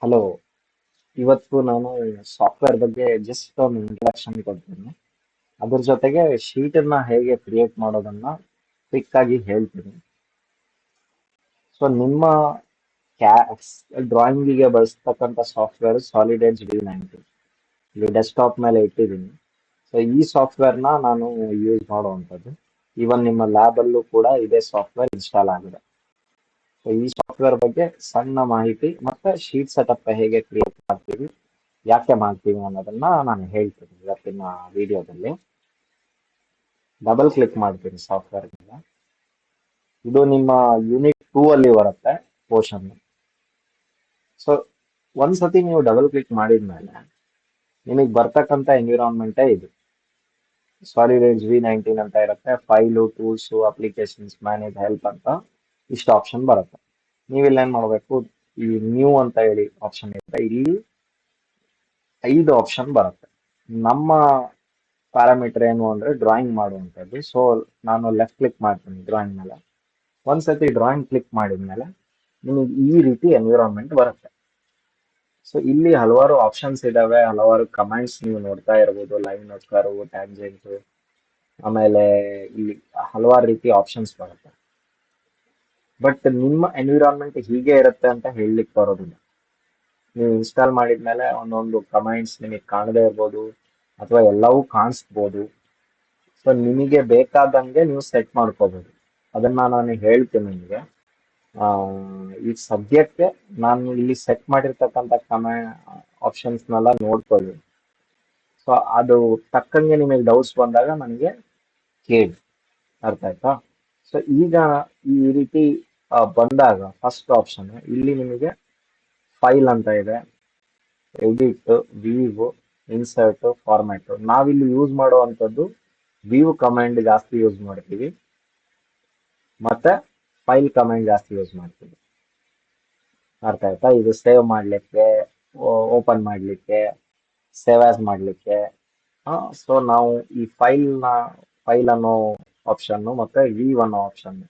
Hello. ಇವತ್ತು ನಾನು software ಬಗ್ಗೆ ಜಸ್ಟ್ ಒಂದು ಇಂಟ್ರಡಕ್ಷನ್ ಕೊಡ್ತೀನಿ. ಅದ್ರ ಜೊತೆಗೆ ಶೀಟ್ ಅನ್ನ ಹೇಗೆ ಕ್ರಿಯೇಟ್ ಮಾಡೋದನ್ನ ಕ್ವಿಕ್ ಆಗಿ ಹೇಳ್ತೀನಿ. ಸೊ ನಿಮ್ಮ ಕ್ಯಾ ಡ್ರಾಯಿಂಗಿಗೆ ಬಳಸ್ತಕ್ಕಂಥ ಸಾಫ್ಟ್ವೇರ್ ಸಾಲಿಡ್ ಎಡ್ಜ್ V90. ಇಲ್ಲಿ ಡೆಸ್ಕ್ಟಾಪ್ ಮೇಲೆ ಇಟ್ಟಿದ್ದೀನಿ. ಸೊ ಈ ಸಾಫ್ಟ್ವೇರ್ನ ನಾನು ಯೂಸ್ ಮಾಡುವಂಥದ್ದು. ಈವನ್ ನಿಮ್ಮ ಲ್ಯಾಬ್ ಅಲ್ಲೂ ಕೂಡ ಇದೇ ಸಾಫ್ಟ್ವೇರ್ ಇನ್ಸ್ಟಾಲ್ ಆಗಿದೆ. ಸೊ ಈ ಸಾಫ್ಟ್ವೇರ್ ಬಗ್ಗೆ ಸಣ್ಣ ಮಾಹಿತಿ ಮತ್ತೆ ಶೀಟ್ ಸೆಟಪ್ ಹೇಗೆ ಕ್ರಿಯೇಟ್ ಮಾಡ್ತೀವಿ, ಯಾಕೆ ಮಾಡ್ತೀವಿ ಅನ್ನೋದನ್ನ ನಾನು ಹೇಳ್ತೀನಿ ಇವತ್ತಿನ ವಿಡಿಯೋದಲ್ಲಿ. ಡಬಲ್ ಕ್ಲಿಕ್ ಮಾಡ್ತೀನಿ ಸಾಫ್ಟ್ವೇರ್ ಮೇಲೆ. ಇದು ನಿಮ್ಮ ಯೂನಿಟ್ 2 ಅಲ್ಲಿ ಬರುತ್ತೆ ಪೋರ್ಷನ್. ಸೊ ಒಂದ್ಸತಿ ನೀವು ಡಬಲ್ ಕ್ಲಿಕ್ ಮಾಡಿದ್ಮೇಲೆ ನಿಮಗೆ ಬರ್ತಕ್ಕಂಥ ಎನ್ವಿರಾನ್ಮೆಂಟೇ ಇದು. ಸಾಲಿಡ್ ಎಡ್ಜ್ V19 ಅಂತ ಇರುತ್ತೆ. File, tools, applications, manage, help ಅಂತ ಇಷ್ಟು ಆಪ್ಷನ್ ಬರುತ್ತೆ. ನೀವಿಲ್ಲಿ ಏನ್ ಮಾಡ್ಬೇಕು, ಈ ನ್ಯೂ ಅಂತ ಹೇಳಿ ಆಪ್ಷನ್ ಇರುತ್ತೆ. ಇಲ್ಲಿ 5 ಆಪ್ಷನ್ ಬರುತ್ತೆ. ನಮ್ಮ ಪ್ಯಾರಾಮೀಟರ್ ಏನು ಅಂದ್ರೆ ಡ್ರಾಯಿಂಗ್ ಮಾಡುವಂಥದ್ದು. ಸೊ ನಾನು ಲೆಫ್ಟ್ ಕ್ಲಿಕ್ ಮಾಡ್ತೀನಿ ಡ್ರಾಯಿಂಗ್ ಮೇಲೆ. ಒಂದ್ಸತಿ ಡ್ರಾಯಿಂಗ್ ಕ್ಲಿಕ್ ಮಾಡಿದ್ಮೇಲೆ ನಿಮಗೆ ಈ ರೀತಿ ಎನ್ವಿರಾನ್ಮೆಂಟ್ ಬರುತ್ತೆ. ಸೊ ಇಲ್ಲಿ ಹಲವಾರು ಆಪ್ಷನ್ಸ್ ಇದಾವೆ, ಹಲವಾರು ಕಮಾಂಡ್ಸ್ ನೀವು ನೋಡ್ತಾ ಇರ್ಬೋದು. ಲೈನ್, ಕರ್ವ್, ಟ್ಯಾಂಜೆಂಟ್, ಆಮೇಲೆ ಇಲ್ಲಿ ಹಲವಾರು ರೀತಿ ಆಪ್ಷನ್ಸ್ ಬರುತ್ತೆ. ಬಟ್ ನಿಮ್ಮ ಎನ್ವಿರಾನ್ಮೆಂಟ್ ಹೀಗೆ ಇರುತ್ತೆ ಅಂತ ಹೇಳಲಿಕ್ಕೆ ಬರೋದಿಲ್ಲ. ನೀವು ಇನ್ಸ್ಟಾಲ್ ಮಾಡಿದ್ಮೇಲೆ ಒಂದೊಂದು ಕಮಾಂಡ್ಸ್ ನಿಮಗೆ ಕಾಣದೇ ಇರ್ಬೋದು, ಅಥವಾ ಎಲ್ಲವೂ ಕಾಣಿಸ್ಬೋದು. ಸೊ ನಿಮಗೆ ಬೇಕಾದಂಗೆ ನೀವು ಸೆಟ್ ಮಾಡ್ಕೋಬಹುದು. ಅದನ್ನ ನಾನು ಹೇಳ್ತೀನಿ ನಿಮಗೆ. ಈ ಸದ್ಯಕ್ಕೆ ನಾನು ಇಲ್ಲಿ ಸೆಟ್ ಮಾಡಿರ್ತಕ್ಕಂಥ ಆಪ್ಷನ್ಸ್ನೆಲ್ಲ ನೋಡ್ಕೊಳ್ಳಿ. ಸೊ ಅದು ತಕ್ಕಂಗೆ ನಿಮಗೆ ಡೌಟ್ಸ್ ಬಂದಾಗ ನನಗೆ ಕೇಳಿ. ಅರ್ಥ ಆಯ್ತಾ? ಸೊ ಈಗ ಈ ರೀತಿ ಬಂದಾಗ ಫಸ್ಟ್ ಆಪ್ಷನ್ ಇಲ್ಲಿ ನಿಮಗೆ ಫೈಲ್ ಅಂತ ಇದೆ, ಎಡಿಟ್, ವ್ಯೂ, ಇನ್ಸರ್ಟ್, ಫಾರ್ಮ್ಯಾಟ್. ನಾವಿಲ್ಲಿ ಯೂಸ್ ಮಾಡುವಂಥದ್ದು ವ್ಯೂ ಕಮಾಂಡ್ ಜಾಸ್ತಿ ಯೂಸ್ ಮಾಡ್ತೀವಿ, ಮತ್ತೆ ಫೈಲ್ ಕಮಾಂಡ್ ಜಾಸ್ತಿ ಯೂಸ್ ಮಾಡ್ತೀವಿ. ಅರ್ಥ ಆಯ್ತಾ? ಇದು ಸೇವ್ ಮಾಡ್ಲಿಕ್ಕೆ, ಓಪನ್ ಮಾಡ್ಲಿಕ್ಕೆ, ಸೇವ್ ಆಸ್ ಮಾಡ್ಲಿಕ್ಕೆ. ಸೊ ನಾವು ಈ ಫೈಲ್ ಅನ್ನೋ ಆಪ್ಷನ್ ಮತ್ತೆ ವ್ಯೂ ಅನ್ನೋ ಆಪ್ಷನ್,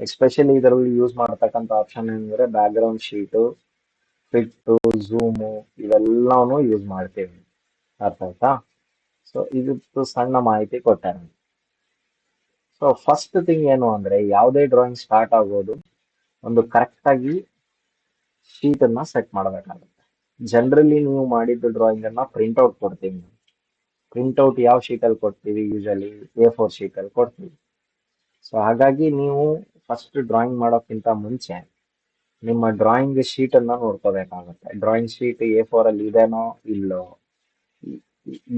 ಎಸ್ಪೆಷಲಿ ಇದರಲ್ಲಿ ಯೂಸ್ ಮಾಡತಕ್ಕಂಥ ಆಪ್ಷನ್ ಏನಂದ್ರೆ ಬ್ಯಾಕ್ಗ್ರೌಂಡ್ ಶೀಟು, ಫಿಟ್ಟು, ಝೂಮು, ಇವೆಲ್ಲವೂ ಯೂಸ್ ಮಾಡ್ತೀವಿ. ಅರ್ಥ ಆಯ್ತಾ? ಸೊ ಇದು ಸಣ್ಣ ಮಾಹಿತಿ ಕೊಟ್ಟೆ ನಾನು. ಸೊ ಫಸ್ಟ್ ಥಿಂಗ್ ಏನು ಅಂದ್ರೆ ಯಾವುದೇ ಡ್ರಾಯಿಂಗ್ ಸ್ಟಾರ್ಟ್ ಆಗೋದು ಒಂದು ಕರೆಕ್ಟ್ ಆಗಿ ಶೀಟ್ ಅನ್ನ ಸೆಟ್ ಮಾಡಬೇಕಾಗುತ್ತೆ. ಜನರಲಿ ನೀವು ಮಾಡಿದ್ದು ಡ್ರಾಯಿಂಗ್ ಅನ್ನ ಪ್ರಿಂಟ್ಔಟ್ ಕೊಡ್ತೀವಿ. ಪ್ರಿಂಟ್ಔಟ್ ಯಾವ ಶೀಟ್ ಅಲ್ಲಿ ಕೊಡ್ತೀವಿ? ಯೂಶಲಿ A4 ಶೀಟ್ ಅಲ್ಲಿ ಕೊಡ್ತೀವಿ. ಸೊ ಹಾಗಾಗಿ ನೀವು ಫಸ್ಟ್ ಡ್ರಾಯಿಂಗ್ ಮಾಡೋಕ್ಕಿಂತ ಮುಂಚೆ ನಿಮ್ಮ ಡ್ರಾಯಿಂಗ್ ಶೀಟ್ ಅನ್ನ ನೋಡ್ಕೋಬೇಕಾಗುತ್ತೆ. ಡ್ರಾಯಿಂಗ್ ಶೀಟ್ A4 ಅಲ್ಲಿ ಇದೆನೋ ಇಲ್ಲೋ.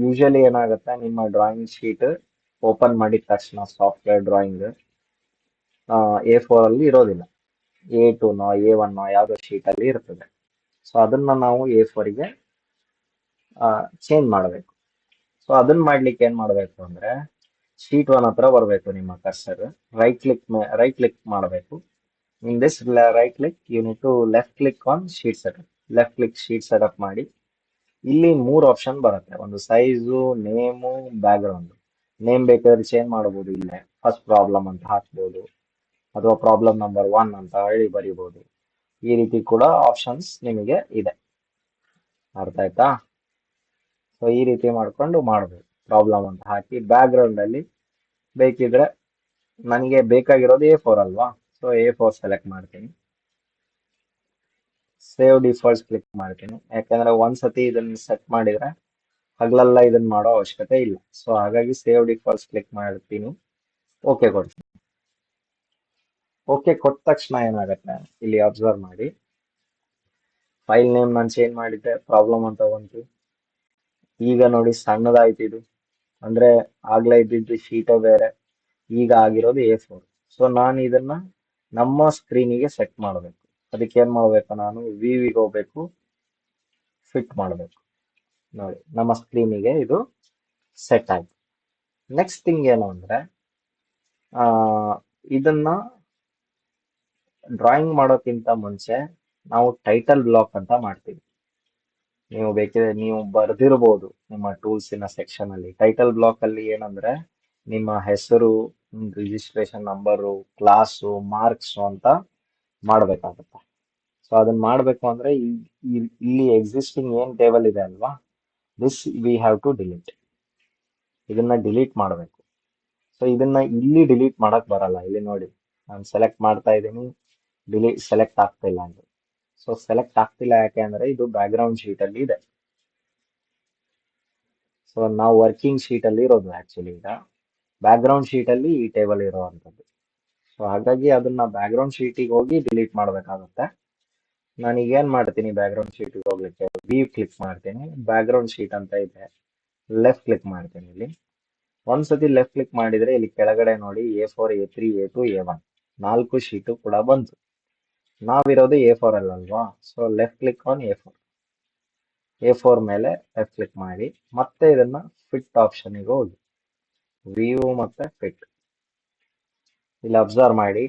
ಯೂಶಲಿ ಏನಾಗುತ್ತೆ, ನಿಮ್ಮ ಡ್ರಾಯಿಂಗ್ ಶೀಟ್ ಓಪನ್ ಮಾಡಿದ ತಕ್ಷಣ ಸಾಫ್ಟ್ವೇರ್ ಡ್ರಾಯಿಂಗ್ A4 ಅಲ್ಲಿ ಇರೋದಿಲ್ಲ. A2ನೋ A1ನೋ ಯಾವುದೋ ಶೀಟ್ ಅಲ್ಲಿ ಇರ್ತದೆ. ಸೊ ಅದನ್ನ ನಾವು A4ಗೆ ಚೇಂಜ್ ಮಾಡಬೇಕು. ಸೊ ಅದನ್ನ ಮಾಡ್ಲಿಕ್ಕೆ ಏನ್ ಮಾಡಬೇಕು ಅಂದ್ರೆ ಶೀಟ್ 1 ಹತ್ರ ಬರಬೇಕು ನಿಮ್ಮ ಕರ್ಸರ್. ರೈಟ್ ಕ್ಲಿಕ್ ಮಾಡಬೇಕು. In this right click you need to left click on sheet setup. Left click sheet setup ಮಾಡಿ. ಇಲ್ಲಿ 3 ಆಪ್ಷನ್ ಬರುತ್ತೆ. ಒಂದು ಸೈಜು, ನೇಮು, ಬ್ಯಾಕ್ಗ್ರೌಂಡ್. ನೇಮ್ ಬೇಕಾದ್ರೆ ಚೇಂಜ್ ಮಾಡಬಹುದು. ಇಲ್ಲೇ ಫಸ್ಟ್ ಪ್ರಾಬ್ಲಮ್ ಅಂತ ಹಾಕ್ಬೋದು, ಅಥವಾ ಪ್ರಾಬ್ಲಮ್ ನಂಬರ್ 1 ಅಂತ ಹೇಳಿ ಬರಿಬಹುದು. ಈ ರೀತಿ ಕೂಡ ಆಪ್ಷನ್ಸ್ ನಿಮಗೆ ಇದೆ. ಅರ್ಥ ಆಯ್ತಾ? ಸೊ ಈ ರೀತಿ ಮಾಡ್ಕೊಂಡು ಮಾಡ್ಬೋದು. ಪ್ರಾಬ್ಲಮ್ ಅಂತ ಹಾಕಿ ಬ್ಯಾಕ್ಗ್ರೌಂಡ್ ಅಲ್ಲಿ ಬೇಕಿದ್ರೆ, ನನಗೆ ಬೇಕಾಗಿರೋದು A4 ಅಲ್ವಾ, ಸೊ A4 ಸೆಲೆಕ್ಟ್ ಮಾಡ್ತೀನಿ. ಸೇವ್ ಡಿಫಾಲ್ಟ್ಸ್ ಕ್ಲಿಕ್ ಮಾಡ್ತೀನಿ. ಯಾಕಂದ್ರೆ ಒಂದ್ಸತಿ ಇದನ್ನ ಸೆಟ್ ಮಾಡಿದ್ರೆ ಹಗಲೆಲ್ಲ ಇದನ್ನ ಮಾಡೋ ಅವಶ್ಯಕತೆ ಇಲ್ಲ. ಸೊ ಹಾಗಾಗಿ ಸೇವ್ ಡಿಫಾಲ್ಟ್ಸ್ ಕ್ಲಿಕ್ ಮಾಡ್ತೀನಿ. ಓಕೆ ಕೊಡ್ತೀನಿ. ಓಕೆ ಕೊಟ್ಟ ತಕ್ಷಣ ಏನಾಗುತ್ತೆ ಇಲ್ಲಿ ಅಬ್ಸರ್ವ್ ಮಾಡಿ. ಫೈಲ್ ನೇಮ್ ನಾನು ಚೇಂಜ್ ಮಾಡಿದ್ದೆ, ಪ್ರಾಬ್ಲಮ್ ಅಂತ ಬಂತು. ಈಗ ನೋಡಿ ಸಣ್ಣದಾಯ್ತು ಇದು. ಅಂದ್ರೆ ಆಗ್ಲೇ ಇದ್ದಿದ್ದು ಶೀಟ್ ಬೇರೆ, ಈಗ ಆಗಿರೋದು A4. ಸೊ ನಾನು ಇದನ್ನ ನಮ್ಮ ಸ್ಕ್ರೀನಿಗೆ ಸೆಟ್ ಮಾಡಬೇಕು. ಅದಕ್ಕೆ ಏನ್ ಮಾಡ್ಬೇಕು, ನಾನು ವಿವಿಗೆ ಹೋಗ್ಬೇಕು, ಫಿಟ್ ಮಾಡಬೇಕು. ನೋಡಿ ನಮ್ಮ ಸ್ಕ್ರೀನಿಗೆ ಇದು ಸೆಟ್ ಆಯ್ತು. ನೆಕ್ಸ್ಟ್ ಥಿಂಗ್ ಏನು ಅಂದ್ರೆ ಆ ಇದನ್ನ ಡ್ರಾಯಿಂಗ್ ಮಾಡೋಕ್ಕಿಂತ ಮುಂಚೆ ನಾವು ಟೈಟಲ್ ಬ್ಲಾಕ್ ಅಂತ ಮಾಡ್ತೀವಿ. ನೀವು ಬೇಕಿದ್ರೆ ನೀವು ಬರ್ದಿರ್ಬೋದು ನಿಮ್ಮ ಟೂಲ್ಸಿನ ಸೆಕ್ಷನ್ ಅಲ್ಲಿ. ಟೈಟಲ್ ಬ್ಲಾಕ್ ಅಲ್ಲಿ ಏನಂದ್ರೆ ನಿಮ್ಮ ಹೆಸರು, ರಿಜಿಸ್ಟ್ರೇಷನ್ ನಂಬರು, ಕ್ಲಾಸು, ಮಾರ್ಕ್ಸ್ ಅಂತ ಮಾಡ್ಬೇಕಾಗುತ್ತೆ. ಸೊ ಅದನ್ನ ಮಾಡಬೇಕು ಅಂದ್ರೆ ಇಲ್ಲಿ ಎಕ್ಸಿಸ್ಟಿಂಗ್ ಏನ್ ಟೇಬಲ್ ಇದೆ ಅಲ್ವಾ, this we have to delete. ಇದನ್ನ ಡಿಲೀಟ್ ಮಾಡಬೇಕು. ಸೊ ಇದನ್ನ ಇಲ್ಲಿ ಡಿಲೀಟ್ ಮಾಡಕ್ ಬರಲ್ಲ. ಇಲ್ಲಿ ನೋಡಿ, ನಾನು ಸೆಲೆಕ್ಟ್ ಮಾಡ್ತಾ ಇದ್ದೀನಿ, ಸೆಲೆಕ್ಟ್ ಆಗ್ತಿಲ್ಲ ಅಂತ. ಸೊ ಸೆಲೆಕ್ಟ್ ಆಗ್ತಿಲ್ಲ ಯಾಕೆ ಅಂದ್ರೆ ಇದು ಬ್ಯಾಕ್ ಗ್ರೌಂಡ್ ಶೀಟ್ ಅಲ್ಲಿ ಇದೆ. ಸೊ ನಾವು ವರ್ಕಿಂಗ್ ಶೀಟ್ ಅಲ್ಲಿ ಇರೋದು ಆಕ್ಚುಲಿ ಈಗ. ಬ್ಯಾಕ್ ಗ್ರೌಂಡ್ ಶೀಟ್ ಅಲ್ಲಿ ಈ ಟೇಬಲ್ ಇರುವಂತದ್ದು. ಸೊ ಹಾಗಾಗಿ ಅದನ್ನ ಬ್ಯಾಕ್ ಗ್ರೌಂಡ್ ಶೀಟಿಗೆ ಹೋಗಿ ಡಿಲೀಟ್ ಮಾಡ್ಬೇಕಾಗುತ್ತೆ. ನಾನೀಗ ಏನ್ ಮಾಡ್ತೀನಿ, ಬ್ಯಾಕ್ ಗ್ರೌಂಡ್ ಶೀಟ್ ಹೋಗ್ಲಿಕ್ಕೆ ವಿ ಕ್ಲಿಕ್ ಮಾಡ್ತೀನಿ, ಬ್ಯಾಕ್ ಗ್ರೌಂಡ್ ಶೀಟ್ ಅಂತ ಇದೆ, ಲೆಫ್ಟ್ ಕ್ಲಿಕ್ ಮಾಡ್ತೀನಿ. ಇಲ್ಲಿ ಒಂದ್ಸತಿ ಲೆಫ್ಟ್ ಕ್ಲಿಕ್ ಮಾಡಿದ್ರೆ ಇಲ್ಲಿ ಕೆಳಗಡೆ ನೋಡಿ A4 A3 A2 A1 4 sheet ಕೂಡ ಬಂತು. ನಾವಿರೋದು A4 ಅಲ್ವಾ, so left click on A4 ಮೇಲೆ ಲೆಫ್ಟ್ ಕ್ಲಿಕ್ ಮಾಡಿ ಮತ್ತೆ ಇದನ್ನ ಫಿಟ್ ಆಪ್ಷನ್ ಗೆ ಹೋಗಿ, ವ್ಯೂ ಮತ್ತೆ ಫಿಟ್. ಇಲ್ಲಿ ಅಬ್ಸರ್ವ್ ಮಾಡಿ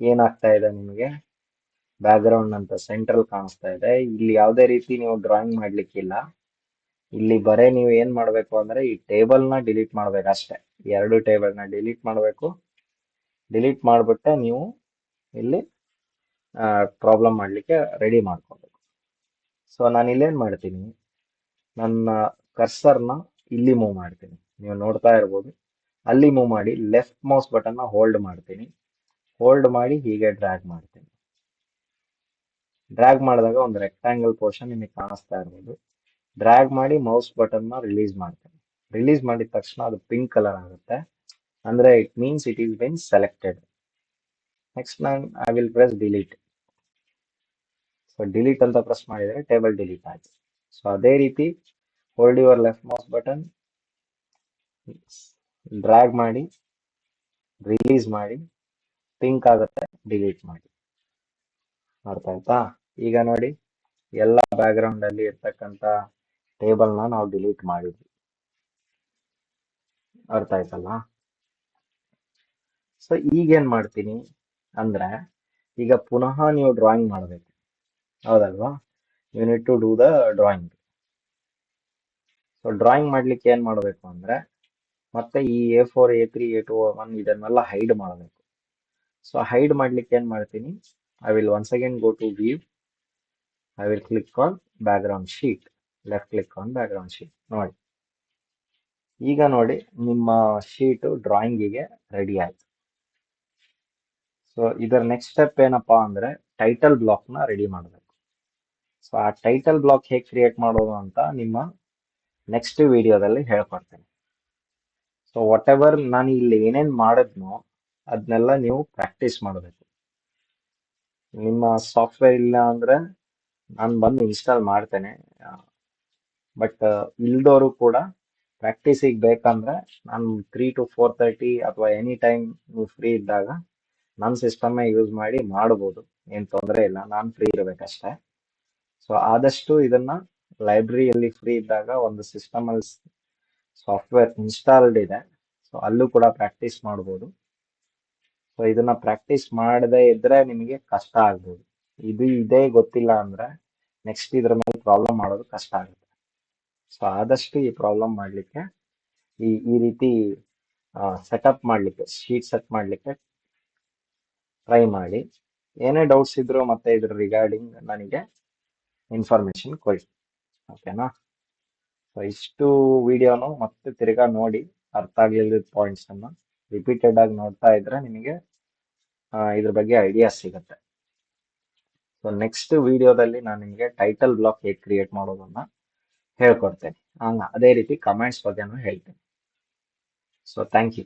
ಏನಾಗ್ತಾ ಇದೆ ನಿಮಗೆ, ಬ್ಯಾಕ್ ಗ್ರೌಂಡ್ ಅಂತ ಸೆಂಟ್ರಲ್ ಕಾಣಿಸ್ತಾ ಇದೆ. ಇಲ್ಲಿ ಯಾವುದೇ ರೀತಿ ನೀವು ಡ್ರಾಯಿಂಗ್ ಮಾಡ್ಲಿಕ್ಕಿಲ್ಲ. ಇಲ್ಲಿ ಬರೇ ನೀವು ಏನ್ ಮಾಡ್ಬೇಕು ಅಂದ್ರೆ ಈ ಟೇಬಲ್ ನ ಡಿಲೀಟ್ ಮಾಡ್ಬೇಕು ಅಷ್ಟೇ. ಎರಡು ಟೇಬಲ್ ನ ಡಿಲೀಟ್ ಮಾಡ್ಬೇಕು. ಡಿಲೀಟ್ ಮಾಡ್ಬಿಟ್ಟೆ ನೀವು ಇಲ್ಲಿ ಪ್ರಾಬ್ಲಮ್ ಮಾಡ್ಲಿಕ್ಕೆ ರೆಡಿ ಮಾಡ್ಕೋಬೇಕು. ಸೊ ನಾನು ಇಲ್ಲೇನ್ ಮಾಡ್ತೀನಿ, ನನ್ನ ಕರ್ಸರ್ನ ಇಲ್ಲಿ ಮೂವ್ ಮಾಡ್ತೀನಿ. ನೀವು ನೋಡ್ತಾ ಇರ್ಬೋದು, ಅಲ್ಲಿ ಮೂವ್ ಮಾಡಿ ಲೆಫ್ಟ್ ಮೌಸ್ ಬಟನ್ ನ ಹೋಲ್ಡ್ ಮಾಡ್ತೀನಿ. ಹೋಲ್ಡ್ ಮಾಡಿ ಹೀಗೆ ಡ್ರ್ಯಾಗ್ ಮಾಡ್ತೀನಿ. ಡ್ರ್ಯಾಗ್ ಮಾಡಿದಾಗ ಒಂದು ರೆಕ್ಟಾಂಗಲ್ ಪೋರ್ಷನ್ ನಿಮಗೆ ಕಾಣಿಸ್ತಾ ಇರ್ಬೋದು. ಡ್ರ್ಯಾಗ್ ಮಾಡಿ ಮೌಸ್ ಬಟನ್ ನ ರಿಲೀಸ್ ಮಾಡ್ತೀನಿ. ರಿಲೀಸ್ ಮಾಡಿದ ತಕ್ಷಣ ಅದು ಪಿಂಕ್ ಕಲರ್ ಆಗುತ್ತೆ, ಅಂದ್ರೆ it means it is been selected. Next I will press delete. So delete ಅಂತ ಪ್ರೆಸ್ ಮಾಡಿದರೆ ಟೇಬಲ್ ಡಿಲೀಟ್ ಆಯ್ತು. ಸೊ ಅದೇ ರೀತಿ hold your left mouse button, drag ಮಾಡಿ ರಿಲೀಸ್ ಮಾಡಿ, ಪಿಂಕ್ ಆಗುತ್ತೆ, ಡಿಲೀಟ್ ಮಾಡಿ. ಅರ್ಥ ಆಯ್ತಾ? ಈಗ ನೋಡಿ, ಎಲ್ಲ ಬ್ಯಾಕ್ ಗ್ರೌಂಡ್ ಅಲ್ಲಿ ಇರ್ತಕ್ಕಂತ ಟೇಬಲ್ ನ ನಾವು ಡಿಲೀಟ್ ಮಾಡಿದ್ವಿ. ಅರ್ಥ ಆಯ್ತಲ್ಲ? ಸೊ ಈಗೇನ್ ಮಾಡ್ತೀನಿ ಅಂದ್ರೆ, ಈಗ ಪುನಃ ನೀವು ಡ್ರಾಯಿಂಗ್ ಮಾಡಬೇಕು, ಹೌದಲ್ವಾ? You need to do the drawing. So drawing ಮಾಡ್ಲಿಕ್ಕೆ ಏನ್ ಮಾಡಬೇಕು ಅಂದ್ರೆ, ಮತ್ತೆ ಈ A4 A3 A2 A1 ಇದನ್ನೆಲ್ಲ ಹೈಡ್ ಮಾಡಬೇಕು. ಸೊ ಹೈಡ್ ಮಾಡ್ಲಿಕ್ಕೆ ಏನ್ ಮಾಡ್ತೀನಿ, I will once again go to view, I will click on background sheet, left click on background sheet. ನೋಡಿ, ಈಗ ನೋಡಿ ನಿಮ್ಮ ಶೀಟ್ ಡ್ರಾಯಿಂಗಿಗೆ ರೆಡಿ ಆಯ್ತು. ಸೊ ಇದರ ನೆಕ್ಸ್ಟ್ ಸ್ಟೆಪ್ ಏನಪ್ಪಾ ಅಂದ್ರೆ ಟೈಟಲ್ ಬ್ಲಾಕ್ ನ ರೆಡಿ ಮಾಡಬೇಕು. ಸೊ ಆ ಟೈಟಲ್ ಬ್ಲಾಕ್ ಹೇಗೆ ಕ್ರಿಯೇಟ್ ಮಾಡೋದು ಅಂತ ನಿಮ್ಮ ನೆಕ್ಸ್ಟ್ ವಿಡಿಯೋದಲ್ಲಿ ಹೇಳ್ಕೊಡ್ತೇನೆ. ಸೊ ವಾಟ್ ಎವರ್ ನಾನು ಇಲ್ಲಿ ಏನೇನ್ ಮಾಡಿದ್ನೋ ಅದನ್ನೆಲ್ಲ ನೀವು ಪ್ರಾಕ್ಟೀಸ್ ಮಾಡಬೇಕು. ನಿಮ್ಮ ಸಾಫ್ಟ್ವೇರ್ ಇಲ್ಲ ಅಂದ್ರೆ ನಾನು ಬಂದು ಇನ್ಸ್ಟಾಲ್ ಮಾಡ್ತೇನೆ, ಬಟ್ ಇಲ್ದವರು ಕೂಡ ಪ್ರಾಕ್ಟೀಸಿಗೆ ಬೇಕಂದ್ರೆ ನಾನು 3 to 4:30 ಅಥವಾ ಎನಿ ಟೈಮ್ ನೀವು ಫ್ರೀ ಇದ್ದಾಗ ನನ್ನ ಸಿಸ್ಟಮ್ ಯೂಸ್ ಮಾಡಿ ಮಾಡಬಹುದು, ಏನ್ ತೊಂದರೆ ಇಲ್ಲ, ನಾನು ಫ್ರೀ ಇರ್ಬೇಕಷ್ಟೇ. ಸೊ ಆದಷ್ಟು ಇದನ್ನ ಲೈಬ್ರರಿಯಲ್ಲಿ ಫ್ರೀ ಇದ್ದಾಗ ಒಂದು ಸಿಸ್ಟಮ್ ಅಲ್ಲಿ ಸಾಫ್ಟ್ವೇರ್ ಇನ್ಸ್ಟಾಲ್ಡ್ ಇದೆ, ಸೊ ಅಲ್ಲೂ ಕೂಡ ಪ್ರಾಕ್ಟೀಸ್ ಮಾಡ್ಬೋದು. ಸೊ ಇದನ್ನ ಪ್ರಾಕ್ಟೀಸ್ ಮಾಡದೇ ಇದ್ರೆ ನಿಮಗೆ ಕಷ್ಟ ಆಗ್ಬೋದು. ಇದೇ ಗೊತ್ತಿಲ್ಲ ಅಂದ್ರೆ ನೆಕ್ಸ್ಟ್ ಇದ್ರ ಮೇಲೆ ಪ್ರಾಬ್ಲಮ್ ಮಾಡೋದು ಕಷ್ಟ ಆಗುತ್ತೆ. ಸೊ ಆದಷ್ಟು ಈ ಪ್ರಾಬ್ಲಮ್ ಮಾಡ್ಲಿಕ್ಕೆ ಈ ರೀತಿ ಸೆಟಪ್ ಮಾಡ್ಲಿಕ್ಕೆ, ಶೀಟ್ ಸೆಟ್ ಮಾಡ್ಲಿಕ್ಕೆ ಟ್ರೈ ಮಾಡಿ. ಏನೇ ಡೌಟ್ಸ್ ಇದ್ರು ಮತ್ತೆ ಇದ್ರ ರಿಗಾರ್ಡಿಂಗ್ ನನಗೆ ಇನ್ಫಾರ್ಮೇಶನ್ ಕೊಡಿ, ಓಕೆನಾ? ಸೊ ಇಷ್ಟು ವಿಡಿಯೋನು ಮತ್ತೆ ತಿರ್ಗಾ ನೋಡಿ, ಅರ್ಥ ಆಗ್ಲಿಲ್ಲದ ಪಾಯಿಂಟ್ಸ್ ಅನ್ನ ರಿಪೀಟೆಡ್ ಆಗಿ ನೋಡ್ತಾ ಇದ್ರೆ ನಿಮಗೆ ಇದ್ರ ಬಗ್ಗೆ ಐಡಿಯಾ ಸಿಗುತ್ತೆ. ಸೊ ನೆಕ್ಸ್ಟ್ ವಿಡಿಯೋದಲ್ಲಿ ನಾನು ನಿಮಗೆ ಟೈಟಲ್ ಬ್ಲಾಕ್ ಹೇಗೆ ಕ್ರಿಯೇಟ್ ಮಾಡೋದನ್ನ ಹೇಳ್ಕೊಡ್ತೇನೆ. ಅದೇ ರೀತಿ ಕಮೆಂಟ್ಸ್ ಬಗ್ಗೆನೂ ಹೇಳ್ತೇನೆ. So thank you.